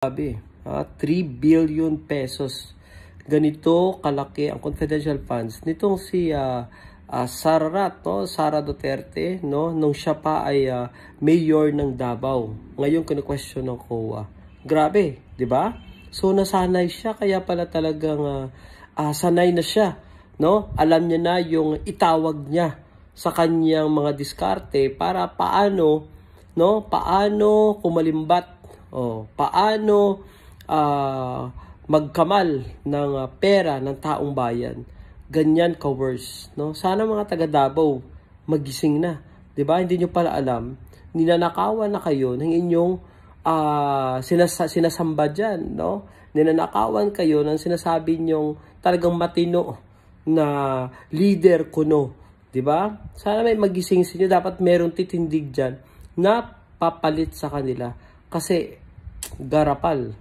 Sabi, 3 billion pesos. Ganito kalaki ang confidential funds nitong si Sara, no? Sara Duterte, no? Nung siya pa ay mayor ng Davao. Ngayon kinu-question ng COA. Grabe, 'di ba? So nasanay siya, kaya pala talagang sanay na siya, no? Alam niya na yung itawag niya sa kanyang mga diskarte para paano, no? Paano kumalimbat, paano magkamal ng pera ng taong bayan. Ganyan ka-worse, no? Sana mga taga Davao magising na, 'di ba? Hindi niyo pala alam, ninanakawan na kayo ng inyong sinasamba diyan, no? Ninanakawan kayo ng sinasabi niyong talagang matino na leader kuno, 'di ba? Sana may magising sa inyo, dapat merong titindig diyan na papalit sa kanila kasi garapal.